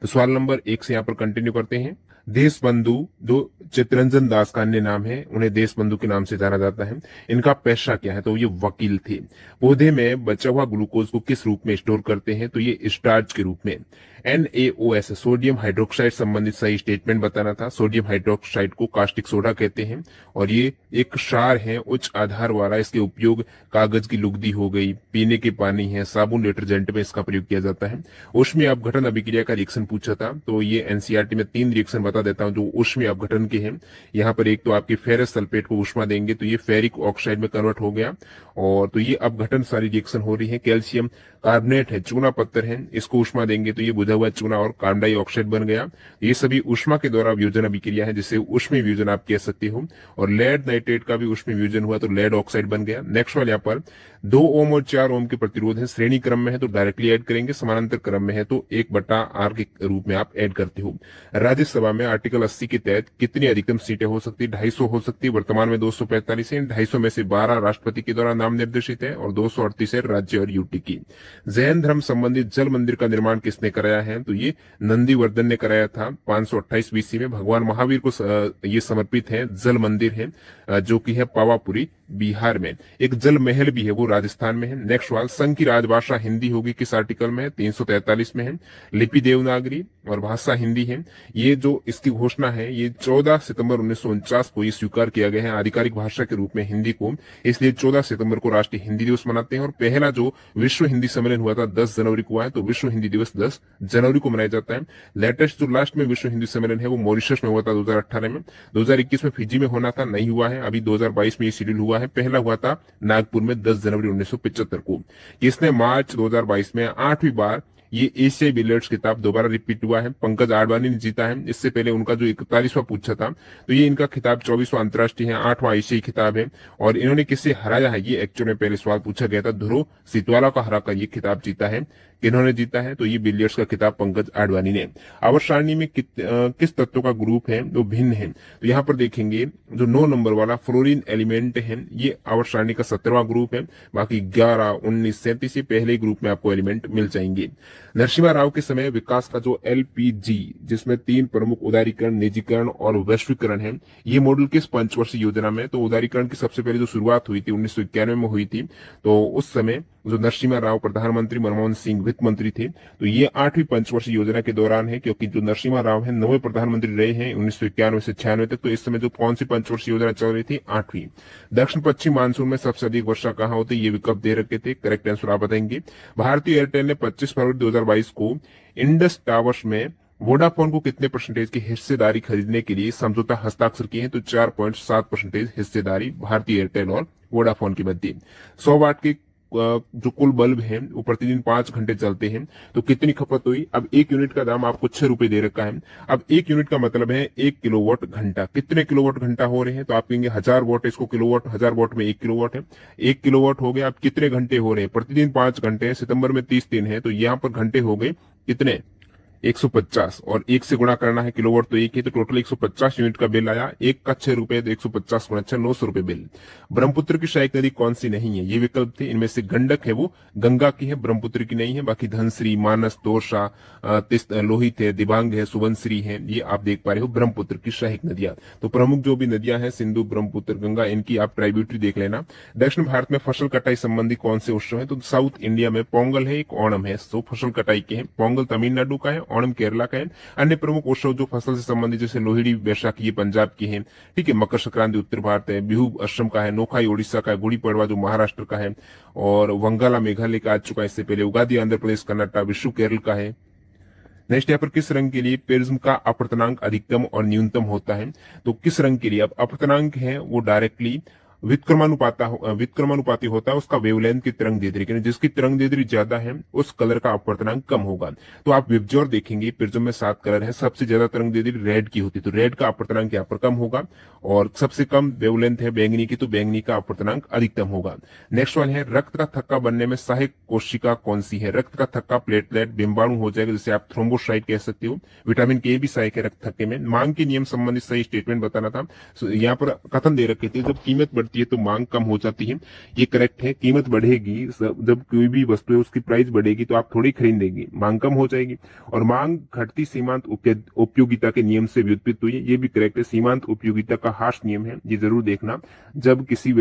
तो सवाल नंबर 1 से यहाँ पर कंटिन्यू करते हैं। देश बंधु जो चित्तरंजन दास का अन्य नाम है, उन्हें देश बंधु के नाम से जाना जाता है। इनका पेशा क्या है? तो ये वकील थे। पौधे में बचा हुआ ग्लूकोज को किस रूप में स्टोर करते हैं? तो ये स्टार्च के रूप में। NaOS सोडियम हाइड्रोक्साइड संबंधित सही स्टेटमेंट बताना था। सोडियम हाइड्रोक्साइड को कास्टिक सोडा कहते हैं और ये एक क्षार है उच्च आधार वाला। इसके उपयोग कागज की लुगदी हो गई, पीने के पानी है, साबुन, डिटर्जेंट में इसका प्रयोग किया जाता है। ऊष्मीय अपघटन अभिक्रिया का रिएक्शन पूछा था, तो ये एनसीईआरटी में 3 रिएक्शन बता देता हूं जो ऊष्मीय अपघटन के हैं। यहाँ पर एक तो आपके फेरस सल्फेट को ऊष्मा देंगे तो ये फेरिक ऑक्साइड में कन्वर्ट हो गया, और तो ये अपघटन सारी रिएक्शन हो रही है। कैल्शियम कार्बोनेट है, चूना पत्थर है, इसको ऊष्मा देंगे तो ये बुझा हुआ चूना और कार्बन डाइऑक्साइड बन गया। ये सभी ऊष्मा के द्वारा वियोजन अभिक्रिया है, जिसे ऊष्मीय वियोजन आप कह सकते हो। और लेड नाइट्रेट का भी ऊष्मीय वियोजन हुआ तो लेड ऑक्साइड बन गया। नेक्स्ट वाले यहाँ पर 2 ओम और 4 ओम के प्रतिरोध है। श्रेणी क्रम में है तो डायरेक्टली ऐड करेंगे, समानांतर क्रम में है तो 1/R के रूप में आप ऐड करते हो। राज्यसभा में आर्टिकल 80 के तहत कितनी अधिकतम सीटें हो सकती है? 250 हो सकती है। वर्तमान में 245 है। 250 में से 12 राष्ट्रपति के द्वारा नाम निर्देशित है और 238 है राज्य और यूटी की। जैन धर्म संबंधित जल मंदिर का निर्माण किसने कराया है? तो ये नंदीवर्धन ने कराया था 528 बीसी में। भगवान महावीर को ये समर्पित है जल मंदिर है, जो कि है पावापुरी बिहार में। एक जल महल भी है, वो राजस्थान में है। नेक्स्ट सवाल, संघ की राजभाषा हिंदी होगी किस आर्टिकल में है? 343 में है। लिपि देवनागरी और भाषा हिंदी है। ये जो इसकी घोषणा है ये 14 सितंबर 1949 को ये स्वीकार किया गया है आधिकारिक भाषा के रूप में हिंदी को, इसलिए 14 सितंबर को राष्ट्रीय हिंदी दिवस मनाते हैं। और पहला जो विश्व हिंदी सम्मेलन हुआ था 10 जनवरी को हुआ है, तो विश्व हिंदी दिवस 10 जनवरी को मनाया जाता है। लेटेस्ट जो लास्ट में विश्व हिंदी सम्मेलन है वो मॉरिशस में हुआ था 2018 में। 2021 में फिजी में होना था, नहीं हुआ है। अभी 2022 में ये शेड्यूल हुआ है। पहला हुआ था नागपुर में 10 जनवरी 1975 को। इसने मार्च 2022 में 8वीं बार ये एशियाई बिलियर्ड्स खिताब दोबारा रिपीट हुआ है। पंकज आडवाणी ने जीता है। इससे पहले उनका जो 41वां पूछा था, तो ये इनका खिताब 24वां अंतर्राष्ट्रीय है, 8वां एशियाई खिताब है। और इन्होंने किससे हराया है, ये एक्चुअल में पहले सवाल पूछा गया था। ध्रुव सितवाला का हरा कर ये खिताब जीता है। किन्होंने जीता है? तो ये बिलियर्ड्स का खिताब पंकज आडवाणी ने। आवर्त सारणी में किस तत्व का ग्रुप है वो भिन्न है? तो यहाँ पर देखेंगे जो 9 नंबर वाला फ्लोरीन एलिमेंट है ये आवर्त सारणी का 17वां ग्रुप है। बाकी 11, 19, 37 पहले ग्रुप में आपको एलिमेंट मिल जाएंगे। नरसिम्हा राव के समय विकास का जो LPG, जिसमें 3 प्रमुख उदारीकरण, निजीकरण और वैश्वीकरण है, ये मॉडल किस पंचवर्षीय योजना में? तो उदारीकरण की सबसे पहले जो शुरुआत हुई थी 1991 में हुई थथी। तो उस समय जो नरसिम्हा राव प्रधानमंत्री, मनमोहन सिंह वित्त मंत्री थे, तो ये 8वीं पंचवर्षीय योजना के दौरान है, क्योंकि जो नरसिम्हा राव है 9वें प्रधानमंत्री रहे हैं 1991 से 96 तक। तो इस समय जो कौन सी पंचवर्षीय योजना चल रही थी? 8वीं। दक्षिण पश्चिम मानसून में सबसे अधिक वर्षा कहाँ होती है? ये विकल्प दे रखे थे, करेक्ट आंसर आप बताएंगे। भारतीय एयरटेल ने 25 फरवरी 2022 को इंडस टावर्स में वोडाफोन को कितने परसेंटेज की हिस्सेदारी खरीदने के लिए समझौता हस्ताक्षर किए हैं? तो 4.7% हिस्सेदारी भारतीय एयरटेल और वोडाफोन के मध्य। 100 वाट के जो कुल बल्ब हैं वो प्रतिदिन 5 घंटे चलते हैं, तो कितनी खपत हुई? अब 1 यूनिट का दाम आपको 6 रुपए दे रखा है। अब 1 यूनिट का मतलब है 1 किलोवाट घंटा। कितने किलोवाट घंटा हो रहे हैं? तो आप कहेंगे 1000 वाट, इसको किलोवाट, 1000 वाट में 1 किलोवाट है। 1 किलोवाट हो गया। अब कितने घंटे हो रहे हैं? प्रतिदिन 5 घंटे हैं। सितंबर में 30 दिन है, तो यहाँ पर घंटे हो गए कितने? 150, और 1 से गुणा करना है, किलोवाट तो 1 है, तो टोटल 150 यूनिट का बिल आया। 1 का 6 रुपए, तो 150 गुणा 6, 900 रुपए बिल। ब्रह्मपुत्र की सहायक नदी कौन सी नहीं है? ये विकल्प थे, इनमें से गंडक है वो गंगा की है, ब्रह्मपुत्र की नहीं है। बाकी धनश्री, मानस, तोरसा, लोहित है, दिबांग है, सुबनश्री है, ये आप देख पा रहे हो ब्रह्मपुत्र की सहायक नदियां। तो प्रमुख जो भी नदियां हैं सिंधु, ब्रह्मपुत्र, गंगा, इनकी आप ट्राइब्यूटरी देख लेना। दक्षिण भारत में फसल कटाई संबंधी कौन से उत्सव है? तो साउथ इंडिया में पोंगल है, एक ओणम है, तो फसल कटाई के हैं। पोंगल तमिलनाडु का है, ओणम केरला का है। अन्य प्रमुख उत्सव जो फसल से संबंधित, जैसे लोहड़ी, बैसाखी, ये पंजाब की है, ठीक है। मकर संक्रांति उत्तर भारत है, बिहू असम का है, नोखाई ओडिशा का है, गुड़ी पड़वा जो महाराष्ट्र का है, और वंगाला मेघालय का आ चुका है इससे पहले। उगादि आंध्र प्रदेश, कर्नाटक, विशु केरल का है। नेक्स्ट यहाँ पर किस रंग के लिए प्रिज्म का अपवर्तनांक अधिकतम और न्यूनतम होता है? तो किस रंग के लिए अब अपवर्तनांक है वो डायरेक्टली विक्रमानुपाती होता है उसका वेवलेंथ की तरंग दैर्ध्य। जिसकी तरंग दैर्ध्य ज्यादा है उस कलर का अपवर्तनांक कम होगा। तो आप विबज्योर देखेंगे, प्रिज्म में 7 कलर है, सबसे ज्यादा तरंग दैर्ध्य रेड की होती है, तो रेड का अपवर्तनांक यहाँ पर कम होगा। और सबसे कम वेवलेंथ है बैंगनी की, तो बैंगनी का अपवर्तनांक अधिकतम होगा। नेक्स्ट वाला है रक्त का थक्का बनने में सहायक कोशिका कौन सी है? रक्त का थक्का प्लेटलेट, बिंबाणु हो जाएगा, जिसे आप थ्रोम्बोसाइट कह सकते हो। विटामिन के भी सहायक है रक्त थक्के में। मांग के नियम संबंधित सही स्टेटमेंट बताना था। यहाँ पर कथन दे रखे थे, जब कीमत बढ़ बढ़ती है तो मांग कम हो जाती है, ये करेक्ट है। कीमत बढ़ेगी, जब कोई भी वस्तु है उसकी प्राइस बढ़ेगी तो आप थोड़ी खरीदेंगे, मांग कम हो जाएगी। और मांग घटती सीमांत उपयोगिता के नियम से व्युत्पत्त हुई है, ये भी करेक्ट है। सीमांत उपयोगिता का हार्श नियम है, ये जरूर देखना। जब किसी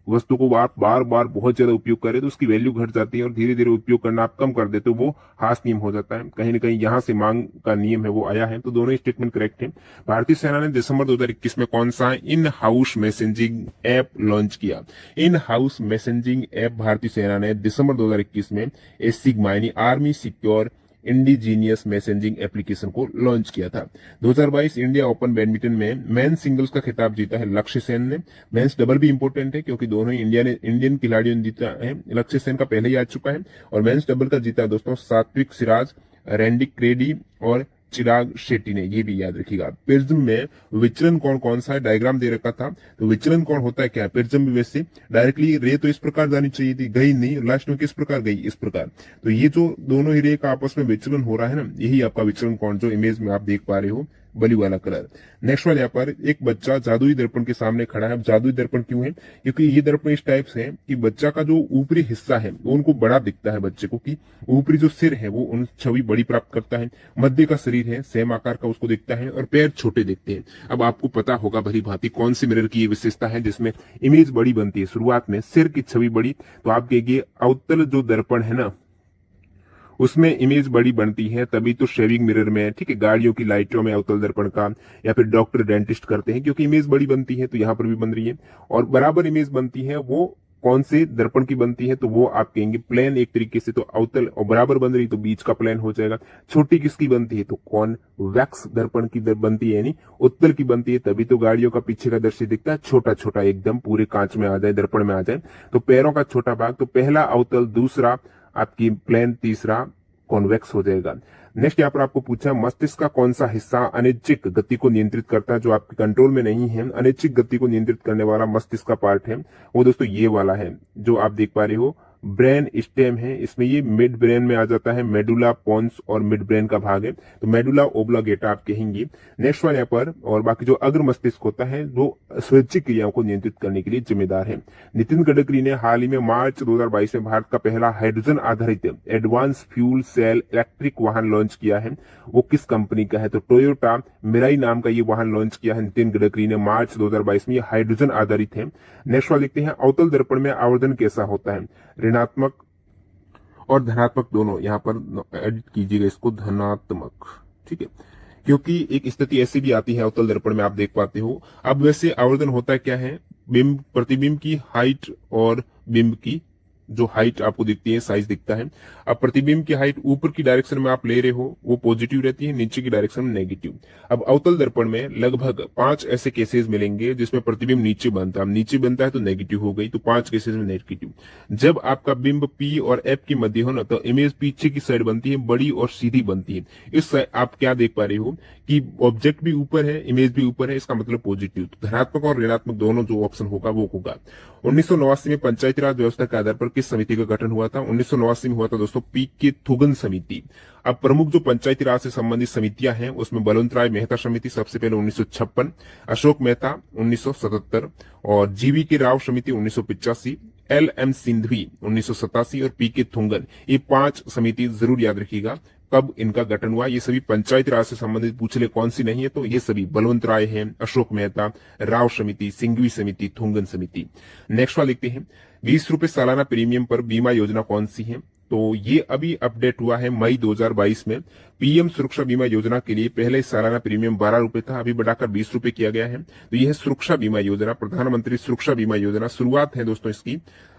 वस्तु को आप बार बार बहुत ज्यादा उपयोग करें तो उसकी वैल्यू घट जाती है, और धीरे धीरे उपयोग करना आप कम कर देते तो वो हार्श नियम हो जाता है। कहीं ना कहीं यहाँ से मांग का नियम है वो आया है, तो दोनों ही स्टेटमेंट करेक्ट है। भारतीय सेना ने दिसंबर 2021 में कौन सा in house messaging app launch किया? इन हाउस मैसेजिंग ऐप भारतीय सेना ने दिसंबर 2021 में सिग्मा यानी army secure indigenous messaging application को लॉन्च किया था। 2022 इंडिया ओपन बैडमिंटन में मेन सिंगल्स का खिताब जीता है लक्ष्य सेन ने। मेंस डबल भी इंपॉर्टेंट है क्योंकि दोनों ही इंडियन खिलाड़ियों ने जीता है। लक्ष्य सेन का पहले ही आ चुका है। और मेंस डबल का जीता दोस्तों सात्विक सिराज, रैंडी क्रेडी और चिराग शेट्टी ने, ये भी याद रखिएगा। प्रिज्म में विचलन कोण कौन सा है? डायग्राम दे रखा था, तो विचलन कोण होता है क्या? प्रिज्म में वैसे डायरेक्टली रे तो इस प्रकार जानी चाहिए थी, गई नहीं, लास्ट में किस प्रकार गई? इस प्रकार। तो ये जो दोनों ही रे का आपस में विचलन हो रहा है ना, यही आपका विचलन कोण जो इमेज में आप देख पा रहे हो, ब्लू वाला कलर। नेक्स्ट वाले यहाँ पर एक बच्चा जादुई दर्पण के सामने खड़ा है। जादुई दर्पण क्यों है? क्योंकि ये दर्पण इस टाइप से है कि बच्चा का जो ऊपरी हिस्सा है वो उनको बड़ा दिखता है बच्चे को, कि ऊपरी जो सिर है वो उन छवि बड़ी प्राप्त करता है, मध्य का शरीर है सेम आकार का उसको दिखता है, और पैर छोटे दिखते हैं। अब आपको पता होगा भली भांति कौन सी मिरर की ये विशेषता है जिसमें इमेज बड़ी बनती है। शुरुआत में सिर की छवि बड़ी, तो आप कहिए अवतल जो दर्पण है ना उसमें इमेज बड़ी बनती है, तभी तो शेविंग मिरर में, ठीक है, गाड़ियों की लाइटों में अवतल दर्पण का, या फिर डॉक्टर डेंटिस्ट करते हैं क्योंकि इमेज बड़ी बनती है, तो यहां पर भी बन रही है। और बराबर इमेज बनती है वो कौन से दर्पण की बनती है? तो वो आप कहेंगे प्लेन एक तरीके से, तो अवतल और बराबर बन रही तो बीच का प्लेन हो जाएगा। छोटी किसकी बनती है? तो कॉन्वेक्स दर्पण की बनती है, यानी उत्तल की बनती है, तभी तो गाड़ियों का पीछे का दृश्य दिखता है छोटा छोटा, एकदम पूरे कांच में आ जाए, दर्पण में आ जाए। तो पैरों का छोटा भाग, तो पहला अवतल, दूसरा आपकी प्लेन, तीसरा कॉन्वेक्स हो जाएगा। नेक्स्ट यहाँ पर आपको पूछा मस्तिष्क का कौन सा हिस्सा अनैच्छिक गति को नियंत्रित करता है, जो आपके कंट्रोल में नहीं है। अनैच्छिक गति को नियंत्रित करने वाला मस्तिष्क का पार्ट है वो दोस्तों ये वाला है जो आप देख पा रहे हो, ब्रेन स्टेम है। इसमें ये मिड ब्रेन में आ जाता है, मेडुला पोन्स और मिड ब्रेन का भाग है, तो मेडुला ओब्लागेटा आप कहेंगे। नेक्स्ट वन यहाँ पर, और बाकी जो अग्र मस्तिष्क होता है वो स्वैच्छिक क्रियाओं को नियंत्रित करने के लिए जिम्मेदार है। नितिन गडकरी ने हाल ही में मार्च 2022 में भारत का पहला हाइड्रोजन आधारित एडवांस फ्यूल सेल इलेक्ट्रिक वाहन लॉन्च किया है। वो किस कंपनी का है? तो टोयोटा मिराई नाम का ये वाहन लॉन्च किया है नितिन गडकरी ने मार्च 2022 में। ये हाइड्रोजन आधारित है। नेक्स्ट वाला देखते हैं, अवतल दर्पण में आवर्धन कैसा होता है? ऋणात्मक और धनात्मक दोनों, यहां पर एडिट कीजिएगा इसको धनात्मक, ठीक है, क्योंकि एक स्थिति ऐसी भी आती है अवतल दर्पण में, आप देख पाते हो। अब वैसे आवर्धन होता है क्या है? बिंब, प्रतिबिंब की हाइट और बिंब की जो हाइट आपको दिखती है, साइज दिखता है। अब प्रतिबिंब की हाइट ऊपर की डायरेक्शन में आप ले रहे हो वो पॉजिटिव रहती है, नीचे की डायरेक्शन में नेगेटिव। अब अवतल दर्पण में लगभग 5 ऐसे केसेस मिलेंगे जिसमें प्रतिबिंब नीचे बनता है। नीचे बनता है तो नेगेटिव हो गई, तो 5 केसेस में नेगेटिव। जब आपका बिंब पी और एफ की मध्य हो ना, तो इमेज पीछे की साइड बनती है, बड़ी और सीधी बनती है। इस आप क्या देख पा रहे हो कि ऑब्जेक्ट भी ऊपर है, इमेज भी ऊपर है, इसका मतलब पॉजिटिव। तो धनात्मक और ऋणात्मक दोनों जो ऑप्शन होगा वो होगा। 1989 में पंचायती राज व्यवस्था के आधार पर किस समिति का गठन हुआ था? 1989 में हुआ था दोस्तों पी.के. थुगन समिति। अब प्रमुख जो पंचायती राज से संबंधित समितियां हैं उसमें बलवंत राय मेहता समिति सबसे पहले 1956, अशोक मेहता 1977 और जी.वी.के. राव समिति 1985, एल.एम. सिंघवी 1987 और पी.के. थुगन, ये 5 समिति जरूर याद रखिएगा कब इनका गठन हुआ। ये सभी पंचायती राज से संबंधित पूछ ले कौन सी नहीं है, तो ये सभी बलवंत राय है, अशोक मेहता, राव समिति, सिंघवी समिति, थुगन समिति। नेक्स्ट वाला लिखते हैं, 20 रुपए सालाना प्रीमियम पर बीमा योजना कौन सी है? तो ये अभी अपडेट हुआ है मई 2022 में। पीएम सुरक्षा बीमा योजना के लिए पहले सालाना प्रीमियम 12 रुपए था, अभी बढ़ाकर 20 रुपए किया गया है। तो यह है सुरक्षा बीमा योजना, प्रधानमंत्री सुरक्षा बीमा योजना। शुरुआत है दोस्तों इसकी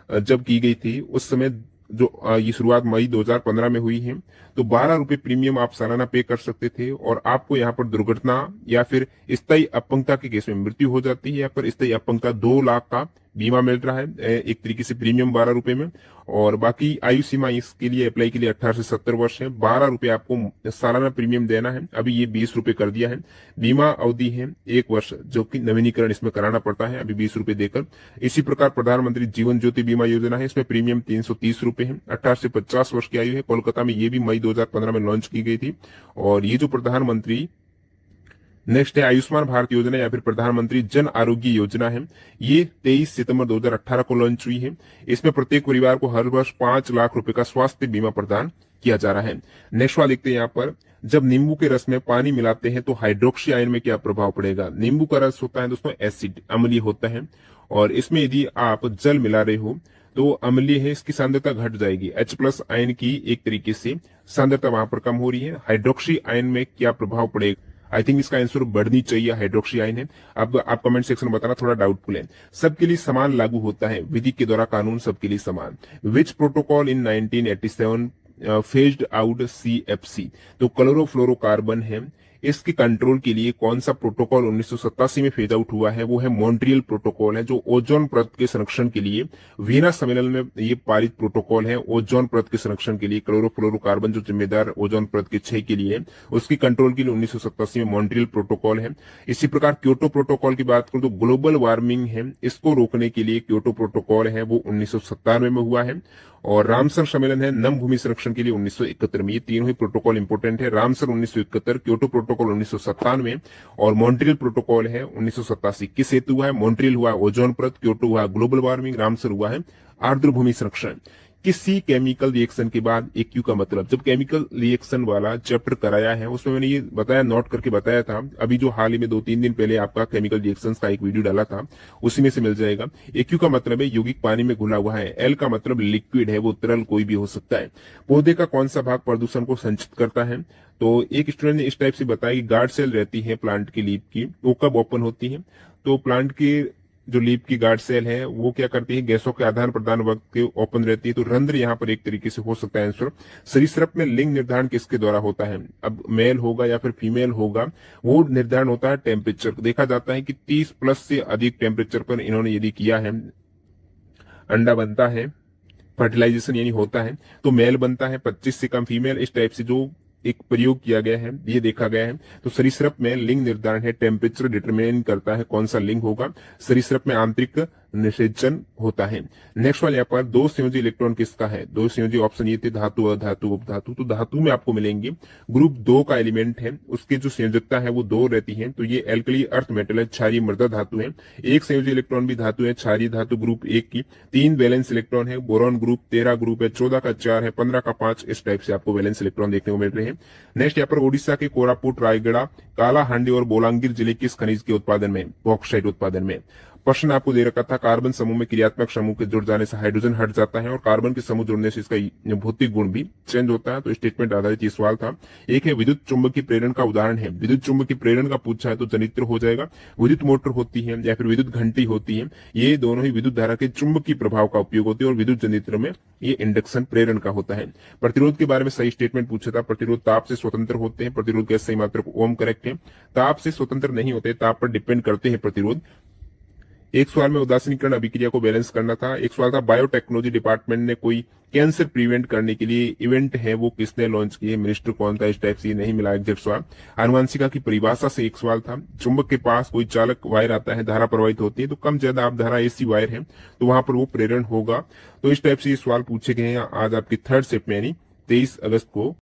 जब की गई थी उस समय जो ये शुरुआत मई 2015 में हुई है, तो 12 रुपए प्रीमियम आप सालाना पे कर सकते थे। और आपको यहाँ पर दुर्घटना या फिर स्थायी अपंगता के केस में मृत्यु हो जाती है, या फिर स्थायी अपंगता 2 लाख का बीमा मिल रहा है एक तरीके से प्रीमियम 12 रुपए में। और बाकी आयु सीमा इसके लिए अप्लाई के लिए 18 से 70 वर्ष है। 12 रुपए आपको सालाना प्रीमियम देना है, अभी ये 20 रुपए कर दिया है। बीमा अवधि है 1 वर्ष, जो कि नवीनीकरण इसमें कराना पड़ता है, अभी 20 रुपए देकर। इसी प्रकार प्रधानमंत्री जीवन ज्योति बीमा योजना है, इसमें प्रीमियम 330 रुपए है। 18 से 50 वर्ष की आयु है। कोलकाता में ये भी मई 2015 में लॉन्च की गई थी। और ये जो प्रधानमंत्री नेक्स्ट है आयुष्मान भारत योजना या फिर प्रधानमंत्री जन आरोग्य योजना है। ये 23 सितंबर 2018 को लॉन्च हुई है। इसमें प्रत्येक परिवार को हर वर्ष 5 लाख रुपए का स्वास्थ्य बीमा प्रदान किया जा रहा है। नेक्स्ट वाला देखते हैं यहाँ पर, जब नींबू के रस में पानी मिलाते हैं तो हाइड्रोक्सी आयन में क्या प्रभाव पड़ेगा। नींबू का रस होता है दोस्तों एसिड, अम्लीय होता है, और इसमें यदि आप जल मिला रहे हो तो अम्लीय है, इसकी सांद्रता घट जाएगी। H+ आयन की एक तरीके से सांद्रता वहां पर कम हो रही है। हाइड्रोक्सी आयन में क्या प्रभाव पड़ेगा। आई थिंक इसका आंसर बढ़नी चाहिए, हाइड्रोक्सी आयन है। अब आप कमेंट सेक्शन में बताना, थोड़ा डाउटफुल है। सबके लिए समान लागू होता है, विधि के द्वारा कानून सबके लिए समान। विच प्रोटोकॉल इन 1987 फेज्ड आउट CFC, तो क्लोरोफ्लोरोकार्बन है, इसके कंट्रोल के लिए कौन सा प्रोटोकॉल 1987 में फेज आउट हुआ है। वो है मॉन्ट्रियल प्रोटोकॉल है, जो ओजोन परत के संरक्षण के लिए वीना सम्मेलन में ये पारित प्रोटोकॉल है। ओजोन परत के संरक्षण के लिए क्लोरोफ्लोरोकार्बन जो जिम्मेदार ओजोन परत के क्षय के लिए है, उसकी कंट्रोल के लिए 1987 में मॉन्ट्रियल प्रोटोकॉल है। इसी प्रकार क्योटो प्रोटोकॉल की बात करूं तो ग्लोबल वार्मिंग है, इसको रोकने के लिए क्योटो प्रोटोकॉल है, वो 1997 में हुआ है। और रामसर सम्मेलन है नम भूमि संरक्षण के लिए 1971 में। ये तीनों ही प्रोटोकॉल इंपोर्टेंट है। रामसर 1971, क्योटो प्रोटोकॉल 1997 और मॉन्ट्रियल प्रोटोकॉल है 1987। किस हेतु हुआ है। मॉन्ट्रियल हुआ ओजोन परत, क्योटो हुआ ग्लोबल वार्मिंग, रामसर हुआ है आर्द्र भूमि संरक्षण। किसी केमिकल रिएक्शन के बाद AQ का मतलब, जब केमिकल रिएक्शन वाला चैप्टर कराया है उसमें मैंने ये बताया, नोट करके बताया था। अभी जो हाल ही में 2-3 दिन पहले आपका केमिकल रिएक्शंस का एक वीडियो डाला था, उसी में से मिल जाएगा। AQ का मतलब है यौगिक पानी में घुला हुआ है। L का मतलब लिक्विड है, वो तरल कोई भी हो सकता है। पौधे का कौन सा भाग प्रदूषण को संचित करता है। तो एक स्टूडेंट ने इस टाइप से बताया कि गार्ड सेल रहती है प्लांट की लीफ की, वो कब ओपन होती है। तो प्लांट की जो लीफ की गार्ड सेल है वो क्या करती है, गैसों के आदान प्रदान वक्त ओपन रहती है। तो रंध्र यहाँ पर एक तरीके से हो सकता है आंसर। सरीसृप में लिंग निर्धारण किसके द्वारा होता है। अब मेल होगा या फिर फीमेल होगा, वो निर्धारण होता है टेम्परेचर। देखा जाता है कि 30+ से अधिक टेम्परेचर पर इन्होंने यदि किया है, अंडा बनता है, फर्टिलाइजेशन यानी होता है, तो मेल बनता है, 25 से कम फीमेल। इस टाइप से जो एक प्रयोग किया गया है, ये देखा गया है। तो सरीसृप में लिंग निर्धारण है, टेम्परेचर डिटरमिन करता है कौन सा लिंग होगा। सरीसृप में आंतरिक निषेचन होता है। नेक्स्ट वाले यहाँ पर दो संयोजी इलेक्ट्रॉन किसका है। दो संयोजी ऑप्शन ये थे, धातु, अधातु, उपधातु। तो धातु में आपको मिलेंगे ग्रुप 2 का एलिमेंट है, उसकी जो संयोजकता है वो 2 रहती है। तो ये एल्कली अर्थ मेटल है, क्षारीय मृदा धातु है। एक संयोजी इलेक्ट्रॉन भी धातु है, क्षारीय धातु ग्रुप 1 की। 3 वैलेंस इलेक्ट्रॉन है, बोरॉन ग्रुप 13 ग्रुप है, 14 का 4 है, 15 का 5। इस टाइप से आपको वैलेंस इलेक्ट्रॉन देखने को मिल रहे हैं। नेक्स्ट यहाँ पर ओडिशा के कोरापुट, रायगढ़, कालाहांडी और बोलांगीर जिले किस खनिज के उत्पादन में, बॉक्साइट उत्पादन में। प्रश्न आपको दे रखा था, कार्बन समूह में क्रियात्मक समूह के जुड़ जाने से हाइड्रोजन हट जाता है और कार्बन के समूह जुड़ने से इसका भौतिक गुण भी चेंज होता है। तो स्टेटमेंट आधारित ये सवाल था। एक है विद्युत चुंबकीय प्रेरण का उदाहरण है। विद्युत चुंबकीय प्रेरण का पूछा है तो जनित्र हो जाएगा। विद्युत मोटर होती है या फिर विद्युत घंटी होती है, ये दोनों ही विद्युत धारा के चुंबकीय प्रभाव का उपयोग होती है। और विद्युत जनित्र में ये इंडक्शन प्रेरण का होता है। प्रतिरोध के बारे में सही स्टेटमेंट पूछा था। प्रतिरोध ताप से स्वतंत्र होते हैं। प्रतिरोध गैस सही मात्रक ओम करेक्ट है। ताप से स्वतंत्र नहीं होते, ताप पर डिपेंड करते हैं प्रतिरोध। एक सवाल में उदासीनीकरण अभिक्रिया को बैलेंस करना था। एक सवाल था बायोटेक्नोलॉजी डिपार्टमेंट ने कोई कैंसर प्रिवेंट करने के लिए इवेंट है, वो किसने लॉन्च किए, मिनिस्टर कौन था। इस टाइप से नहीं मिला एग्जैक्ट सवाल। आनुवंशिका की परिभाषा से एक सवाल था। चुंबक के पास कोई चालक वायर आता है, धारा प्रवाहित होती है, तो कम ज्यादा आप धारा AC वायर है तो वहां पर वो प्रेरण होगा। तो इस टाइप से ये सवाल पूछे गए हैं आज आपकी 3rd शिफ्ट में यानी 23 अगस्त को।